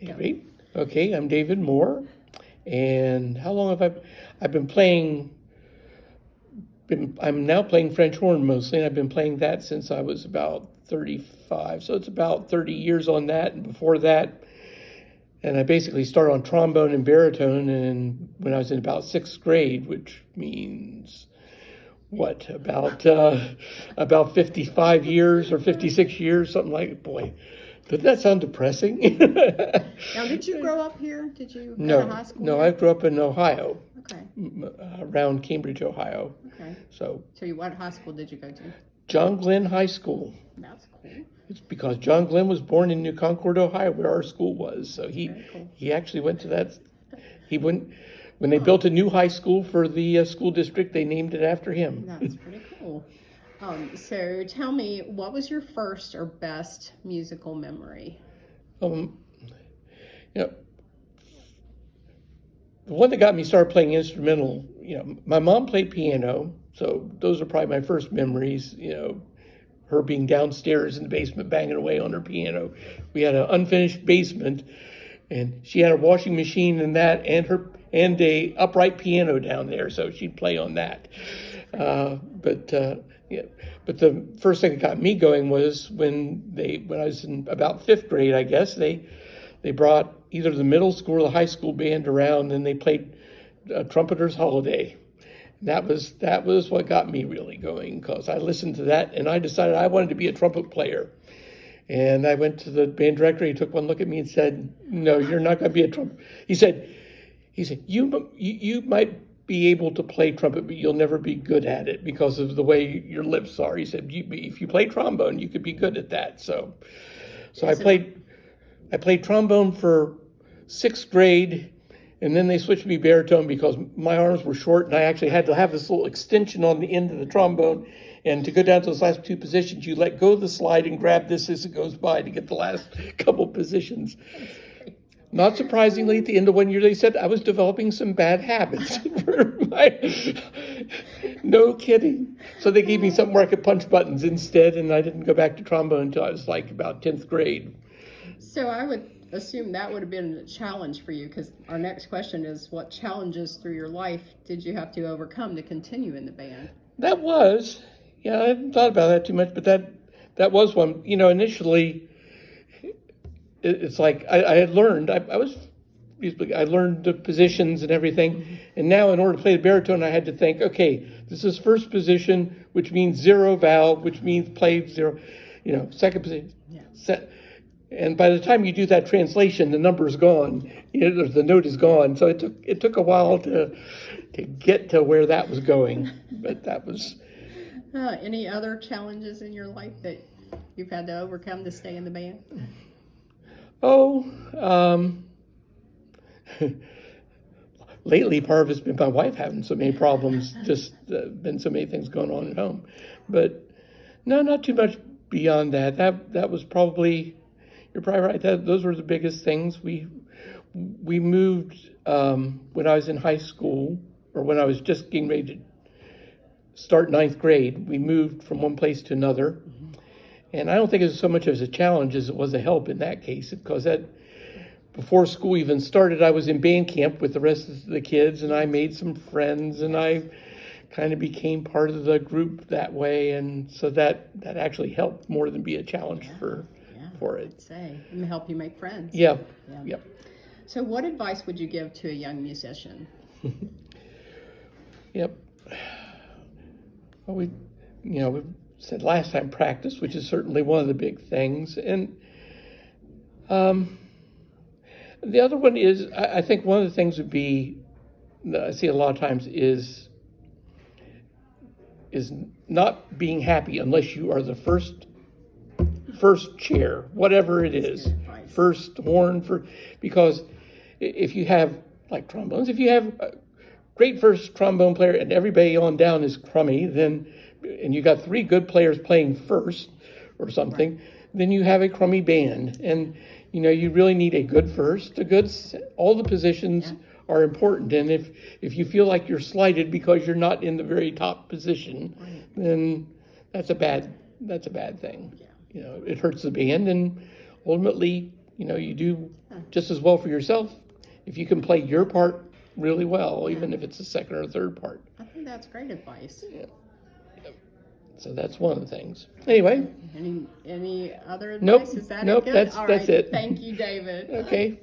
Go. Great. Okay, I'm David Moore, and how long have I've been playing? I'm now playing French horn mostly, and I've been playing that since I was about 35. So it's about 30 years on that, and before that, and I basically started on trombone and baritone, and when I was in about sixth grade, which means what about 55 years or 56 years, something like. Boy, did that sound depressing? Now, did you grow up here? Did you go No, to high school no, here? I grew up in Ohio, Okay. around Cambridge, Ohio. Okay. So What high school did you go to? John Glenn High School. That's cool. It's because John Glenn was born in New Concord, Ohio, where our school was. So Very cool. he actually went to that. He went when they built a new high school for the school district. They named it after him. That's pretty cool. So tell me, what was your first or best musical memory? You know, the one that got me started playing instrumental. My mom played piano, so those are probably my first memories. Her being downstairs in the basement banging away on her piano. We had an unfinished basement, and she had a washing machine and that, and a upright piano down there, so she'd play on that. But the first thing that got me going was when I was in about fifth grade, I guess they brought either the middle school or the high school band around, and they played Trumpeter's Holiday. That was what got me really going, because I listened to that and I decided I wanted to be a trumpet player. And I went to the band director. He took one look at me and said, "No, you're not going to be a trumpet." He said, "You might be able to play trumpet, but you'll never be good at it because of the way your lips are." He said, "If you play trombone, you could be good at that." So I played trombone for sixth grade. And then they switched me baritone because my arms were short, and I actually had to have this little extension on the end of the trombone. And to go down to those last two positions, you let go of the slide and grab this as it goes by to get the last couple positions. Not surprisingly, at the end of 1 year, they said I was developing some bad habits. No kidding. So they gave me something where I could punch buttons instead, and I didn't go back to trombone until I was like about 10th grade. So I would assume that would have been a challenge for you, because our next question is, what challenges through your life did you have to overcome to continue in the band? That was, I haven't thought about that too much, but that was one. Initially, it's like I had learned, I learned the positions and everything, mm-hmm. And now in order to play the baritone, I had to think, okay, this is first position, which means zero valve, which means play zero, second position. Yeah. And by the time you do that translation, the number's gone. The note is gone. So it took a while to get to where that was going. But that was. Any other challenges in your life that you've had to overcome to stay in the band? Lately, part of it's been my wife having so many problems. Just been so many things going on at home. But no, not too much beyond that. That was probably. You're probably right. Those were the biggest things. We moved when I was in high school, or when I was just getting ready to start ninth grade. We moved from one place to another, mm-hmm. And I don't think it was so much as a challenge as it was a help in that case, because before school even started, I was in band camp with the rest of the kids, and I made some friends, and I kind of became part of the group that way, and so that actually helped more than be a challenge for it. I'd say, and help you make friends. Yeah. So what advice would you give to a young musician? Yep. Well, we said last time practice, which is certainly one of the big things. And the other one is, I think one of the things would be, that I see a lot of times is not being happy unless you are the first chair, whatever it is, first horn, because if you have, like trombones, if you have a great first trombone player and everybody on down is crummy, and you got three good players playing first or something, right. Then you have a crummy band. And, you really need a good first, all the positions are important. And if you feel like you're slighted because you're not in the very top position, right. Then that's a bad thing. Yeah. It hurts the band, and ultimately, you do just as well for yourself if you can play your part really well, even if it's the second or third part. I think that's great advice. Yeah. So that's one of the things. Anyway. Any other advice? Nope. Is that Nope. it? Good? That's All right. it. Thank you, David. Okay.